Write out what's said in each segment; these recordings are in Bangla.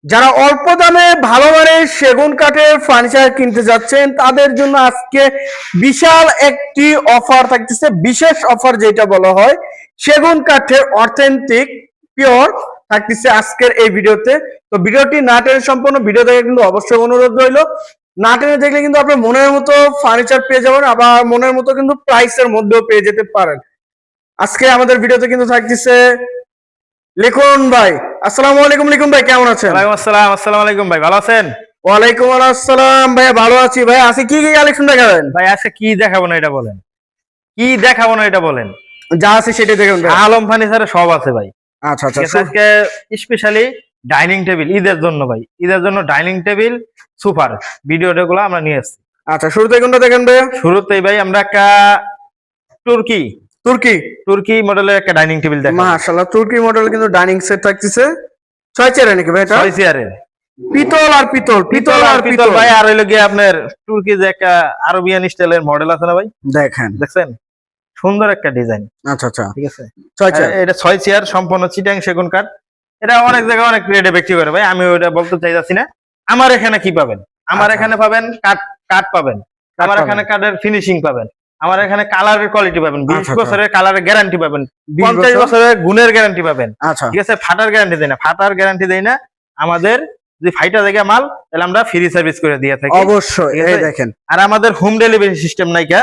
যারা অল্প দামে ভালো মানের সেগুন কাঠের ফার্নিচার কিনতে যাচ্ছেন তাদের জন্য আজকে বিশাল একটি অফার থাকতেছে, বিশেষ অফার যেটা বলা হয় সেগুন কাঠের অথেন্টিক পিওর থাকতেছে আজকের এই ভিডিওতে। তো ভিডিওটি না টেনে সম্পূর্ণ ভিডিও দেখে কিন্তু অবশ্যই অনুরোধ রইল। না টেনে দেখলে কিন্তু আপনার মনের মতো ফার্নিচার পেয়ে যাবেন, আবার মনের মতো কিন্তু প্রাইসের মধ্যেও পেয়ে যেতে পারেন। আজকে আমাদের ভিডিওতে কিন্তু থাকতেছে লিখন ভাই। আসসালামু আলাইকুম লিখন ভাই, কেমন আছেন? ওয়ালাইকুম আসসালাম। আসসালামু আলাইকুম ভাই, ভালো আছেন? ওয়ালাইকুম আসসালাম ভাই, ভালো আছি ভাই। আজকে কি কি কালেকশন দেখাবেন ভাই আজকে কি দেখাবো না এটা বলেন, কি দেখাবো না এটা বলেন। যা আছে সেটাই দেখুন ভাই। আলম ফার্নিচারে সব আছে ভাই। আচ্ছা আচ্ছা, আজকে স্পেশালি ডাইনিং টেবিল ঈদের জন্য ভাই, ঈদের জন্য ডাইনিং টেবিল সুপার ভিডিওগুলো আমরা নিয়ে এসেছি। আচ্ছা শুরুতে কোনটা দেখেন ভাই? শুরুতেই ভাই আমরা একটা তুর্কি তুর্কি তুর্কি মডেলের একটা ডাইনিং টেবিল দেখাবো। মাশাআল্লাহ, তুর্কি মডেল কিন্তু ডাইনিং সেট থাকতেছে 6 চেয়ারের নাকি ভাই? এটা 6 চেয়ারের পিতল আর পিতল, পিতল আর পিতল ভাই। আর হইলো গিয়ে আপনার তুর্কি যে একটা আরবিয়ান স্টাইলের মডেল আছে না ভাই, দেখেন দেখছেন সুন্দর একটা ডিজাইন। আচ্ছা আচ্ছা, ঠিক আছে, 6 চেয়ার। এটা 6 চেয়ার সম্পূর্ণ চিটাং সেগুন কাঠ। এটা অনেক জায়গায় অনেক রেটে বিক্রি করে ভাই, আমি ওটা বলতে চাইতাছি না। আমার এখানে কি পাবেন? আমার আচ্ছা। এখানে পাবেন কাঠ, কাঠ পাবেন। আমার এখানে কাঠের ফিনিশিং পাবেন। আমার এখানে কালারের কোয়ালিটি পাবেন, 20 আচ্ছা, বছরের কালারের গ্যারান্টি পাবেন, 20 50 বছরের গুণের গ্যারান্টি পাবেন। আচ্ছা ঠিক আছে, ফাটার গ্যারান্টি দেয় না, ফাটার গ্যারান্টি দেয় না। আমাদের যদি ফাইটা জায়গা মাল তাহলে আমরা ফ্রি সার্ভিস করে দিয়ে থাকি অবশ্যই। ঠিক এই আছে? দেখেন, আর আমাদের হোম ডেলিভারি সিস্টেম নাইকা।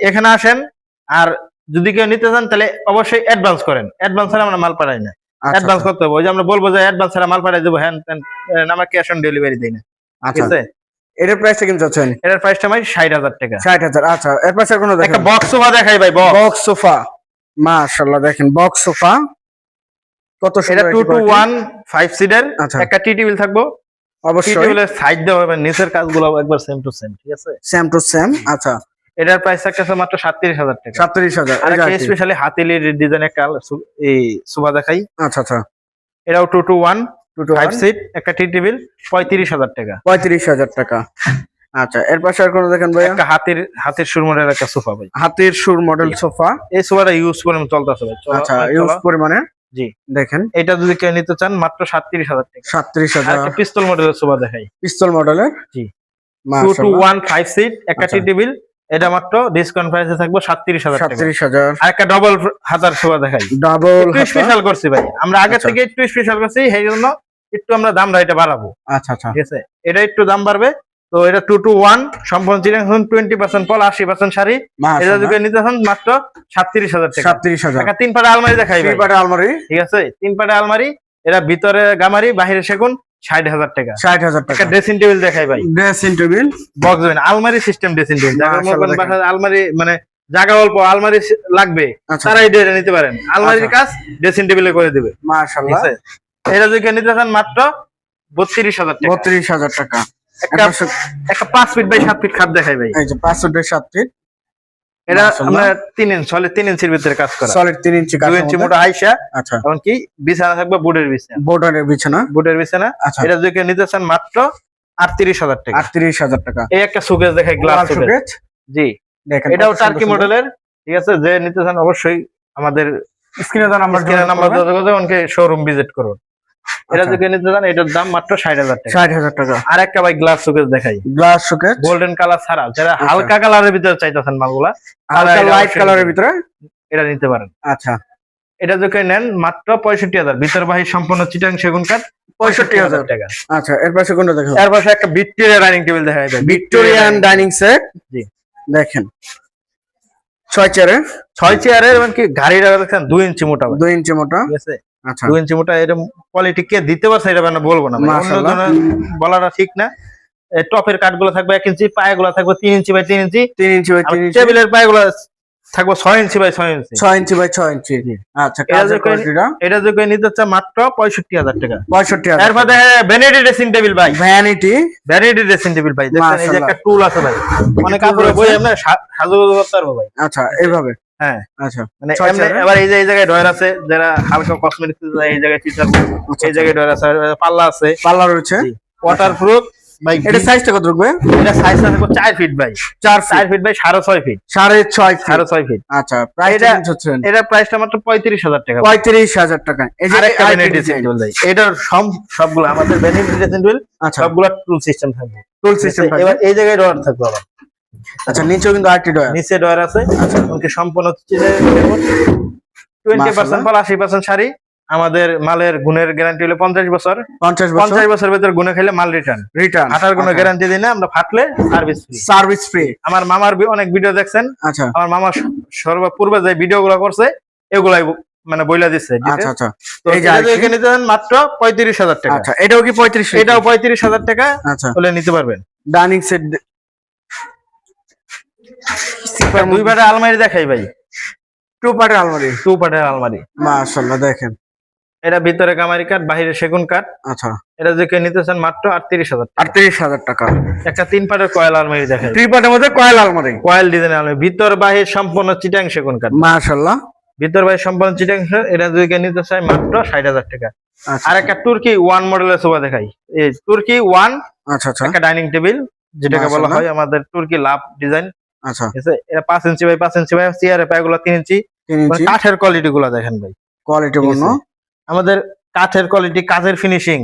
এখানে আসেন, আর যদি কেউ নিতে চান তাহলে অবশ্যই অ্যাডভান্স করেন। অ্যাডভান্স ছাড়া আমরা মাল পাঠাই না, আচ্ছা অ্যাডভান্স করতে হবে। ওই যে আমরা বলবো যে অ্যাডভান্স ছাড়া মাল পাঠাই দেবো, হ্যাঁ আমরা ক্যাশ অন ডেলিভারি দিই না। ঠিক আচ্ছা। আছে, এটার প্রাইসটা কিন্তু চাচ্ছেন এটার প্রাইসটা ভাই 60,000 টাকা। 60,000। আচ্ছা, এর পাশে কোনো একটা দেখেন বক্স সোফা দেখাই ভাই, বক্স সোফা। মাশাআল্লাহ, দেখেন বক্স সোফা কত এটা সুন্দর। 2 to 1 5 সিটার। আচ্ছা। একটা টি টেবিল থাকবো, টি অবশ্যই টেবিলের সাইড দেওয়া হবে, নিচের কাজগুলো একবার সেম টু সেম। ঠিক আছে, সেম টু সেম। আচ্ছা, এটার প্রাইস থাকতেছে মাত্র 37,000 টাকা। 37,000। আর একটা স্পেশালি হাতিলির ডিজাইন একটা এই সোফা দেখাই। আচ্ছা আচ্ছা, এটাও 2 to 1 2 to 5 1, সিট, একটা টি টেবিল, 35,000 টাকা। 35,000 টাকা। আচ্ছা, এর পাশে আর কোনো দেখেন ভাই? একটা হাতির সুর মডেল একটা সোফা ভাই, হাতের সুর মডেল সোফা। এই সোফাটা ইউজ করে চলতেছে ভাই। আচ্ছা, ইউজ পরিমাণে জি, দেখেন। এটা যদি কেউ নিতে চান মাত্র 37,000 টাকা। আর 37,000। একটা পিস্তল মডেলের সোফা দেখাই, পিস্তল মডেলের। জি, 2 to মাশাআল্লাহ, 1 5 সিট, একটা আচ্ছা। টি টেবিল। এটা মাত্র ডিসকাউন্ট প্রাইসে থাকবে 37,000 টাকা। 37,000। আর একটা ডবল হাতার সোফা দেখাই, ডাবল একটু স্পেশাল করছি ভাই, আমরা আগে আচ্ছা। থেকে একটু স্পেশাল করছি, সেই জন্য একটু আমরা দাম এটা বাড়াবো। আচ্ছা আচ্ছা, ঠিক আছে, এটা একটু দাম বাড়বে। তো এটা 2 to 1 সম্পূর্ণ চিটাং 20% পল, 80% শাড়ি। এটা যদি নিতে চান মাত্র 37,000 টাকা। 37,000। একটা 3 পাটা আলমারি দেখাই ভাই, পাটা আলমারি। ঠিক আছে, 3 পাটা আলমারি। এটা ভিতরে গামারি, বাহিরে সেগুন, 60,000 টাকা। 60,000 একটা টাকা। ড্রেসিং টেবিল দেখাই ভাই, ড্রেসিং টেবিল বক্স দেবেন, আলমারি সিস্টেম ড্রেসিং টেবিল। মাশাআল্লাহ, দেখেন। আলমারি মানে জায়গা অল্প, আলমারি লাগবে, আচ্ছা। তারা এটা নিতে পারেন। আলমারির আচ্ছা। কাজ ড্রেসিং টেবিলে করে দেবে। ঠিক মাশাআল্লাহ, আছে, এটা যদি নিতে চান মাত্র 32,000 টাকা। 32,000 টাকা। একটা 5 ফিট বাই 7 ফিট খাট দেখাই ভাই, এই যে 5 ফুটের 7 ফিট। এটা মাশাআল্লাহ। আমরা 3 ইঞ্চ, সলিড 3 ইঞ্চির ভিতরে কাজ করা, সলিড 3 ইঞ্চি 2 ইঞ্চি মোটা হাইসা। আচ্ছা, এমনকি বিছানা থাকবে বুডের বিছানা, বোর্ডারের বিছানা। বুডের বিছানা। আচ্ছা, এটা যদি নিতে চান মাত্র 38,000 টাকা। 38,000 টাকা। এই একটা সুকেস দেখাই, গ্লাস ওয়াল সুকেস, শোকেস জি, দেখেন। এটাও কত টার্কি সুন্দর মডেলের। ঠিক আছে, যে নিতে চান অবশ্যই আমাদের স্ক্রিনে দেওয়া নাম্বার যোগাযোগ করে অনেকে শোরুম ভিজিট করুন। এটা আচ্ছা। যদি নিতে চান এটার দাম মাত্র 60,000 টাকা। 60,000 টাকা। আর একটা ভাই গ্লাস সুকেস দেখাই, গ্লাস শোকেস, গোল্ডেন কালার ছাড়া, যারা আচ্ছা। হালকা কালারের ভিতরে চাইতেছেন মালগুলা, হালকা এটা লাইট অবশ্যই কালারের ভিতরে। এটা নিতে পারেন। আচ্ছা, এটা যদি নেন মাত্র 65,000, ভিতর বাহির সম্পূর্ণ চিটাং সেগুন কাঠ, 65,000 টাকা। আচ্ছা, এর পাশে কোনটা দেখো? এর পাশে একটা ভিক্টোরিয়া ডাইনিং টেবিল দেখা যায়, ভিক্টোরিয়ান ডাইনিং সেট। জি, দেখেন 6 চেয়ারে, 6 চেয়ারের, এমনকি গাড়িটা দেখেন 2 ইঞ্চি মোটা ভাই। 2 ইঞ্চি মোটা। ঠিক আছে, আচ্ছা, 2 ইঞ্চি মোটা, এরকম কোয়ালিটি কে দিতে পারছে এটা মানে বলবো না ভাই, অন্য মাশাআল্লাহ। ধরনের বলাটা ঠিক না। টপের কাঠগুলো থাকবে 1 ইঞ্চি, পায়াগুলো থাকবে 3 inch by 3 inch, 3 inch by 3 ইঞ্চি। টেবিলের পায়াগুলো থাকবে 6 inch by 6 inch. 6 inch by 6 ইঞ্চি। জি। আচ্ছা, কাজের কোয়ালিটিটা এটা যদি নিতে চান মাত্র 65,000 টাকা। 65,000। এরপরে ভ্যানিটি ড্রেসিং টেবিল ভাই, ভ্যানিটি। ভ্যানিটি ড্রেসিং টেবিল ভাই, দেখেন এই যে মাশাআল্লাহ। একটা টুল আছে ভাই, অনেক কাপড়ে বই আমরা সাজুগুজু করতে পারবো ভাই। আচ্ছা, এইভাবে। হ্যাঁ, আচ্ছা, মানে 6 এমনি চেয়ারে। এবার এই যে এই জায়গায় ডয়ার আছে, যারা হালকা কসমেটিক্স এই জায়গায় ফিচার, এই জায়গায় ডয়ার আছে, পাল্লা আছে, পার্লার রয়েছে। ওয়াটারপ্রুফ, ভাই এটা সাইজটা কত রাখবে? এটা সাইজ থাকবে 4 ফিট ভাই, 4 ফিট বাই 6.5 ফিট, 6.5 ফিট। আচ্ছা, প্রাইসটা কি হচ্ছে? এটা প্রাইসটা মাত্র 35,000 টাকা। 35,000 টাকা। এই যে আরেকটা ভ্যানিটি ড্রেসিং টেবিল ভাই, এটার সবগুলো আমাদের ভ্যানিটি ড্রেসিং টেবিল আচ্ছা, সবগুলো টুল সিস্টেম থাকবে। টুল সিস্টেম থাকবে। এবার এই জায়গায় ডয়ার থাকবে আবার। আচ্ছা, নিচেও কিন্তু আরেকটি ডয়ার, নিচে ডয়ার আছে। আচ্ছা, ওকে সম্পূর্ণ 20% ফল 80% শাড়ি। আমাদের মালের গুণের গ্যারান্টি হলো 50 বছর। 50 বছর ভিতর গুণে খাইলে মাল রিটার্ন। হাটার কোনো গ্যারান্টি দিই না আমরা, ফাটলে সার্ভিস ফ্রি। আমার মামার অনেক ভিডিও দেখছেন। আচ্ছা, আমার মামা সর্বপূর্বে যে ভিডিওগুলো করছে এগুলাই মানে বইলা দিচ্ছে। আচ্ছা আচ্ছা, তো এই যে এখানে নিতে মাত্র 35,000 টাকা। আচ্ছা, এটাও কি 35? এটাও 35,000 টাকা। আচ্ছা, হলে নিতে পারবেন। ডাইনিং সেট, দুই পাটের আলমারি দেখাই ভাই। 2 পার্টের আলমারি, 2 পাটের আলমারি মাশাআল্লাহ দেখেন। এটা ভিতরে কামারি কাঠ, বাইরে সেগুন কাঠ। আচ্ছা, এটা যে কেউ নিতে চান মাত্র 38,000 টাকা। 38,000 টাকা। একটা 3 পাটের কয়েল আলমারি দেখাই। 3 পার্টের মধ্যে কয়েল আলমারি, কয়েল ডিজাইন আলমারি, ভিতর বাহির সম্পূর্ণ চিটাং সেগুন কাঠ। মাশাআল্লাহ। ভিতর বাহির সম্পূর্ণ চিটাং। এটা যদি কেউ নিতে চায় মাত্র 60,000 টাকা। আচ্ছা, আর একটা তুর্কি 1 মডেলের সোফা দেখাই। এই তুর্কি 1, আচ্ছা আচ্ছা, একটা ডাইনিং টেবিল যেটাকে বলা হয় আমাদের তুর্কি লাভ ডিজাইন। আচ্ছা, ঠিক আছে, এটা 5 ইঞ্চি বাই 5 ইঞ্চি বাই, চেয়ারের পায়গুলো 3 ইঞ্চি। 3 ইঞ্চি। কাঠের কোয়ালিটি গুলো দেখেন ভাই, কোয়ালিটি ঠিক পূর্ণ। আছে? আমাদের কাঠের কোয়ালিটি, কাজের ফিনিশিং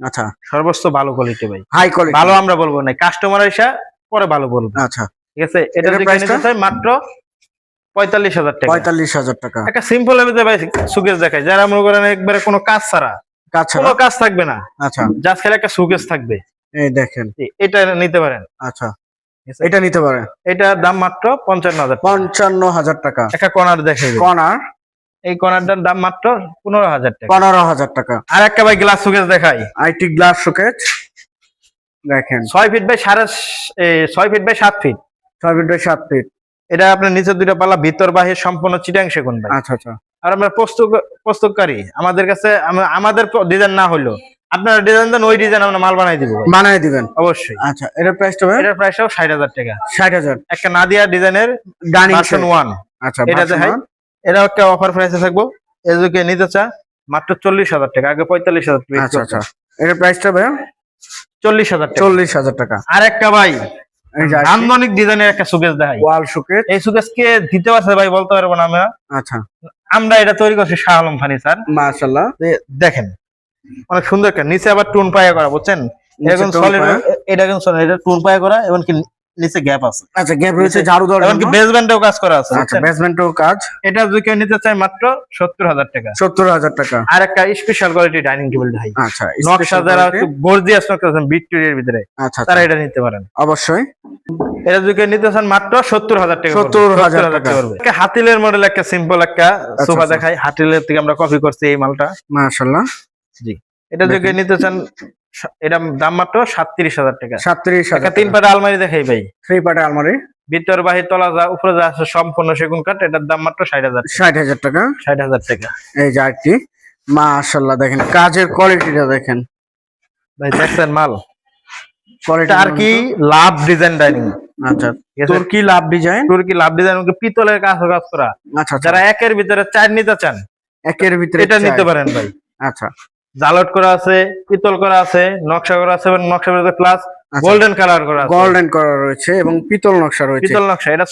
আচ্ছা, সর্বোচ্চ ভালো কোয়ালিটি ভাই। High quality. ভালো আমরা বলবো না, কাস্টমার এসে পরে ভালো বলবো। আচ্ছা, ঠিক আছে, এটা এটার যদি প্রাইসটা? নিতে চাই মাত্র 45,000 টাকা। 45,000 টাকা। একটা সিম্পল এর ভিতরে ভাই সুকেস দেখাই, যারা মনে করেন একবারে কোনো কাজ ছাড়া, আচ্ছা, কোনো কাজ থাকবে না, আচ্ছা, জাস্ট খালি একটা সুকেস থাকবে, এই দেখেন। এটা নিতে পারেন। আচ্ছা, ঠিক আছে? এটা নিতে পারেন। এটার দাম মাত্র 55,000 টাকা। 55,000 টাকা। একটা কর্নার দেখাই, কর্নার, এই কর্নারটার দাম মাত্র 15,000 টাকা। 15,000 টাকা। আর একটা ভাই গ্লাস সুকেস দেখাই, আইটি গ্লাস শোকেস দেখেন, 6 feet by 6 feet by 7 feet. 6 feet by 7 feet. এটা আপনার নিচের দুইটা পাল্লা, ভিতর বাহির সম্পূর্ণ চিটাং সেগুন ভাই। আচ্ছা আচ্ছা, আর আমরা প্রস্তুতকারী, আমাদের কাছে আমাদের ডিজাইন না হলো আপনারা ডিজাইন দেন, ওই ডিজাইন আমরা মাল বানাই দিব ভাই। বানায় দিবেন অবশ্যই। আচ্ছা, এটার প্রাইসটা ভাই? এটার প্রাইসও 60,000 টাকা। 60,000। একটা নাদিয়া ডিজাইনের ডাইনিং ভার্সন 1, আচ্ছা, এটা version দেখাই। 1। এটা একটা অফার প্রাইসে থাকবো। এদিকে নিতে চা মাত্র 40,000 টাকা, আগে 45,000 টাকা। আচ্ছা আচ্ছা, এটার প্রাইসটা ভাই? 40,000 টাকা। 40,000 টাকা। আর একটা ভাই এই যে নান্দনিক ডিজাইনের একটা সুকেস দেখাই। ওয়াল শোকেস। এই সুকেস কে দিতে পারছে ভাই বলতে পারবো না আমরা। আচ্ছা, আমরা এটা তৈরি করছি শাহ আলম ফার্নিচার। মাশাআল্লাহ দেখেন অনেক সুন্দর একটা, নিচে আবার টুন পায়া করা, বুঝছেন? এরকম tone সলিড, পায়া। এটা কিন্তু সলিড, এটা টুন পায়া করা, এমনকি নিচে গ্যাপ আছে। আচ্ছা, গ্যাপ রয়েছে ঝাড়ু দেওয়ার এমনকি জন্য। বেসমেন্টেও কাজ করা আছে, আচ্ছা, বুঝছেন? বেসমেন্টও কাজ। এটা যদি কেউ নিতে চায় মাত্র 70,000 টাকা। 70,000 টাকা। আর একটা স্পেশাল কোয়ালিটি ডাইনিং টেবিল দেখাই। আচ্ছা, নকশা special যারা quality। একটু গর্জিয়াস নকশা আছেন ভিক্টোরিয়ার ভিতরে, আচ্ছা তারা আচ্ছা, এটা নিতে পারেন। অবশ্যই। এটা যদি কেউ নিতে চান মাত্র 70,000 টাকা। 70,000 টাকা। পড়বে। একটা হাতিলের মডেল, একটা সিম্পল একটা সোফা আচ্ছা। দেখাই। হাতিলের থেকে আমরা কপি করছি এই মালটা। মাশাআল্লাহ। জি, এটা যদি কেউ নিতে চান এটা দাম মাত্র 37,000 টাকা। 37,000 একটা 3 পাটা আলমারি দেখাই ভাই, 3 পার্টের আলমারি, ভিতর বাহির তলা যা উপরে যা আছে সম্পূর্ণ সেগুন কাঠ। এটার দাম মাত্র 60,000 টাকা। 60,000 টাকা। 60,000 টাকা। এই যে আরেকটি, মাশাআল্লাহ দেখেন কাজের কোয়ালিটিটা দেখেন, ভাই দেখছেন মাল, কোয়ালিটি আর কি লাভ ডিজাইন ডাইনিং। আচ্ছা, ঠিক আছে? তুর্কি লাভ ডিজাইন। তুর্কি লাভ ডিজাইন, পিতলের কাজ করা। আচ্ছা, যারা একের ভিতরে 4 নিতে চান একের ভিতরে এটা নিতে চাই। পারেন ভাই। আচ্ছা, জালট করা আছে, পিতল করা আছে, নকশা করা আছে, এবং নকশা ভিতরে প্লাস আচ্ছা। গোল্ডেন কালার করা আছে। গোল্ডেন করা রয়েছে এবং পিতল নকশা রয়েছে। পিতল নকশা। এটা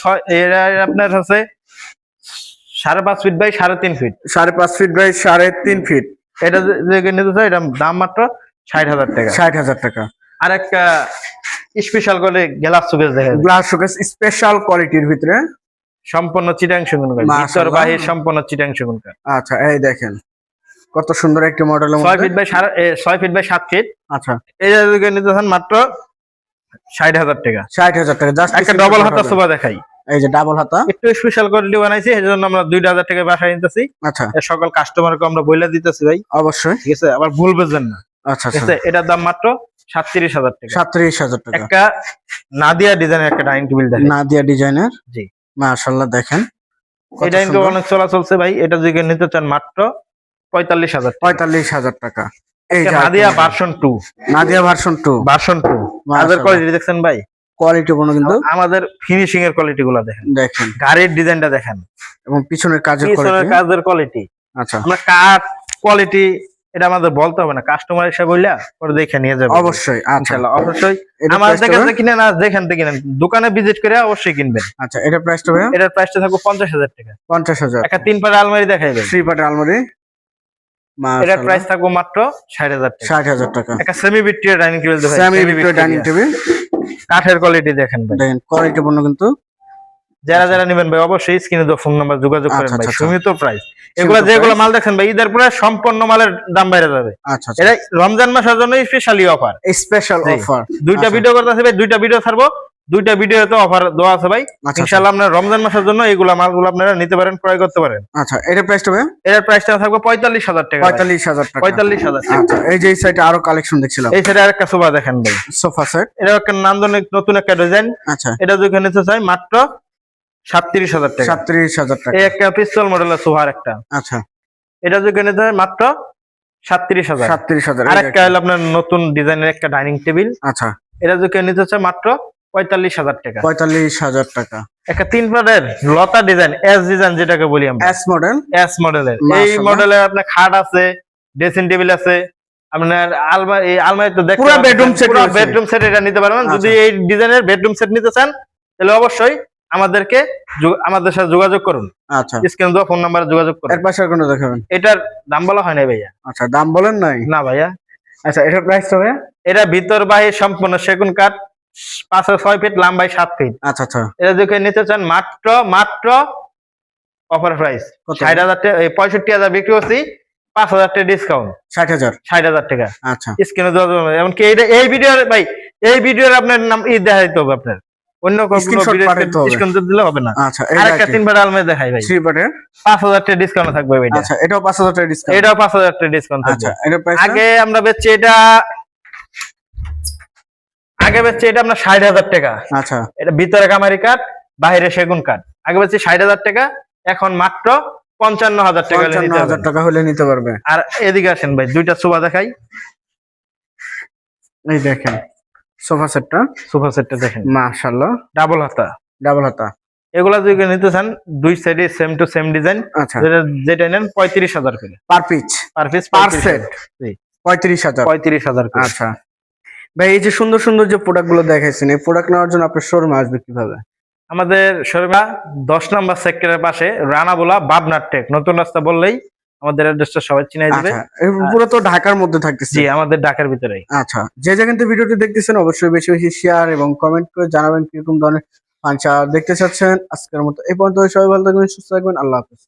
এটা আপনার হচ্ছে 5.5 feet by 3.5 feet. 5.5 feet by 3.5 feet. এটা যে নিতে চাই, এটা দাম মাত্র 60,000 টাকা। 60,000 টাকা। আর একটা স্পেশাল করে গ্লাস শোকেস দেখেন, গ্লাস শোকেস স্পেশাল কোয়ালিটির ভিতরে, সম্পূর্ণ চিটাং সেগুন কাঠ, ভিতর মাশাআল্লাহ। বাহির সম্পূর্ণ চিটাং সেগুন কাঠ। আচ্ছা, এই দেখেন কত সুন্দর একটি মডেলের 6 মধ্যে। Feet by 6 feet by 7 feet. আচ্ছা, এই যে নিতে চান মাত্র 60,000 টাকা। 60,000 টাকা। জাস্ট একটা ডবল হাতা সোফা দেখাই, এই যে ডাবল হাতা, একটু স্পেশাল কোয়ালিটি বানাইছি, এই জন্য আমরা 2,000 টাকা বাসায় নিতেছি। আচ্ছা, এর সকল কাস্টমারকে আমরা বইলা দিতেছি ভাই, অবশ্যই। ঠিক আছে? আবার ভুল বুঝবেন না, আচ্ছা ঠিক আচ্ছা, আছে? এটার দাম মাত্র 37,000 টাকা। 37,000 টাকা। একটা নাদিয়া ডিজাইনের একটা ডাইনিং টেবিল দেখেন। নাদিয়া ডিজাইনের, জি, মাশাআল্লাহ দেখেন কত এই ডাইনিং টেবিল সুন্দর। অনেক চলা চলছে ভাই। এটা যদি নিতে চান মাত্র 45,000 টাকা। 45,000 টাকা। এই যে Nadia version 2, Nadia version 2, version 2 কাজের কোয়ালিটি দেখছেন ভাই, কোয়ালিটি পূর্ণ কিন্তু আমাদের ফিনিশিং এর কোয়ালিটি গুলো দেখেন, দেখেন, গাড়ির ডিজাইনটা দেখেন, এবং পিছনের কাজের পিছনের কোয়ালিটি। কাজের কোয়ালিটি। আচ্ছা, আমরা কাঠ কোয়ালিটি এটা আমাদের বলতে হবে না, কাস্টমার এসে বললা পরে দেখে নিয়ে যাবে অবশ্যই। আচ্ছা, ইনশাআল্লাহ অবশ্যই এটা আমাদের price টা কাছে ভাইয়া? কিনে না যেখান থেকে কিনেন, দোকানে ভিজিট করে অবশ্যই কিনবেন। আচ্ছা, এটা প্রাইসটা ভাইয়া? এটার প্রাইসটা থাকবে 50,000 টাকা। 50,000। একটা 3 পাট আলমারি দেখাই দেন, 3 পাটের আলমারি, এটার মাশাআল্লাহ, প্রাইস থাকবে মাত্র 60,000 টাকা। 60,000 টাকা। একটা সেমি ভিক্টোরিয়া ডাইনিং টেবিল দেখাই, সেমি ভিক্টোরিয়া ডাইনিং টেবিল, কাঠের কোয়ালিটি দেখেন ভাই। দেখেন কোয়ালিটি পূর্ণ কিন্তু। যারা যারা নেবেন ভাই অবশ্যই স্ক্রিনে দেওয়া ফোন নাম্বার যোগাযোগ করেন আচ্ছা, ভাই, আচ্ছা, সীমিত প্রাইস। এগুলা সীমিত যেগুলো price। মাল দেখেন ভাই ঈদের পরে সম্পূর্ণ মালের দাম বাইরে যাবে। আচ্ছা, আচ্ছা, এটা রমজান মাসের জন্য স্পেশালি অফার। স্পেশাল জি। অফার। দুইটা আচ্ছা। ভিডিও করতেছে ভাই, দুইটা ভিডিও ছাড়বো, দুইটা ভিডিওতে অফার দেওয়া আছে ভাই। আচ্ছা, ইনশাআল্লাহ আপনারা রমজান মাসের জন্য এইগুলা মালগুলো আপনারা নিতে পারেন, ক্রয় করতে পারেন। আচ্ছা, এটা প্রাইসটা ভাইয়া? এটার প্রাইসটা থাকবে 45,000 টাকা। 45,000 টাকা। 45,000 টাকা। আচ্ছা, এই যে এই সাইডে আরো কালেকশন দেখছিলাম, এই সাইডে আরেকটা সোফা দেখেন ভাই, সোফা সেট। এটা একটা নান্দনিক নতুন একটা ডিজাইন। আচ্ছা, এটা যদি নিতে চাই মাত্র 37,000 টাকা। 37,000 টাকা। এই একটা পিস্তল মডেলের সোফার একটা, আচ্ছা, এটা যদি নিতে চাই মাত্র 37,000। 37,000। আরেকটা হলো আপনার নতুন ডিজাইনের একটা ডাইনিং টেবিল, আচ্ছা, এটা যদি নিতে চাই মাত্র 45,000 টাকা। 45,000 টাকা। একটা 3 পাটের লতা ডিজাইন, এস ডিজাইন যেটাকে বলি আমরা, এস মডেল। এস মডেলের। এই মাশাআল্লাহ। মডেলের আপনার খাট আছে, ড্রেসিং টেবিল আছে, আপনার আলমারি, এই আলমারি তো দেখতে পুরো bedroom set পুরো রয়েছে। বেডরুম সেট এটা নিতে পারবেন। আচ্ছা। যদি এই ডিজাইনের বেডরুম সেট নিতে চান তাহলে অবশ্যই আমাদের সাথে যোগাযোগ করুন, আচ্ছা, স্ক্রিনে দেওয়া ফোন নাম্বারে যোগাযোগ করুন। এর পাশে আর কোনটা দেখাবেন? এটার দাম বলা হয় না ভাইয়া। আচ্ছা, দাম বলেন নাই? না ভাইয়া, আচ্ছা, এটার প্রাইসটা ভাইয়া? এটা ভিতর বাহির সম্পূর্ণ সেগুন কাঠ, 5-6 ফিট লম্বায় 7 ফিট। আচ্ছা, আচ্ছা, এটা যদি নিতে চান মাত্র অফার প্রাইস কত? 60,000 টাকা। 65,000 বিক্রি করছি, 5,000 টাকা ডিসকাউন্ট, 60,000। 60,000 টাকা। আচ্ছা, স্ক্রিনে দেওয়া যাবে। এমনকি এই ভিডিওর ভাই, এই ভিডিওর আপনার নাম দেখা দিতে হবে আপনার, অন্য কোনো Screenshot ভিডিও পাঠাতে হবে। স্ক্রিন দিলে হবে না। আচ্ছা, এই আরেকটা 3 পাট আলমারি দেখাই ভাই, 3 পাটের। 5,000 টাকা ডিসকাউন্ট থাকবে ভাই। আচ্ছা, এটাও 5,000 টাকা ডিসকাউন্ট। এটাও 5,000 টাকা ডিসকাউন্ট থাকবে। আচ্ছা, এটার প্রাইস আগে আমরা বেচছি এটা, আমরা 60,000 টাকা। আচ্ছা, এটা ভিতরে কামারি কাঠ, বাইরে সেগুন কাঠ। আগে বেচছি 60,000 টাকা, এখন মাত্র 55,000 টাকা হলে নিতে 55,000 পারবেন। টাকা হলে নিতে পারবে। আর এদিকে আসেন ভাই, দুইটা সোফা দেখাই। এই দেখেন সোফা সেটটা, সোফা সেটটা দেখেন, মাশাআল্লাহ, ডাবল হাতা। ডাবল হাতা। এগুলা যদি নিতে চান দুই সাইডে সেম টু সেম ডিজাইন, আচ্ছা, যেটা নেন 35,000 করে per piece, per piece, per set 35,000। 35,000 করে। আচ্ছা ভাই, এই যে সুন্দর সুন্দর যে প্রোডাক্ট গুলো দেখাইছেন, এই প্রোডাক্ট নেওয়ার জন্য আপনার শোরুমে আসবে কিভাবে? আমাদের শোরুমে 10 নম্বর সেক্টরের পাশে রানাবোলা বাবনার টেক, নতুন রাস্তা বললেই আমাদের অ্যাড্রেসটা সবাই চিনাই দিবে। আচ্ছা, এই পুরো তো ঢাকার মধ্যে থাকতেছে। জি, আমাদের ঢাকার ভিতরেই। আচ্ছা, যে যেখান থেকে ভিডিওটি দেখতেছেন অবশ্যই বেশি বেশি শেয়ার এবং কমেন্ট করে জানাবেন কিরকম ধরনের ফার্নিচার দেখতে চাচ্ছেন। আজকের মতো এই পর্যন্ত, সবাই ভালো থাকবেন, সুস্থ থাকবেন, আল্লাহ হাফেজ।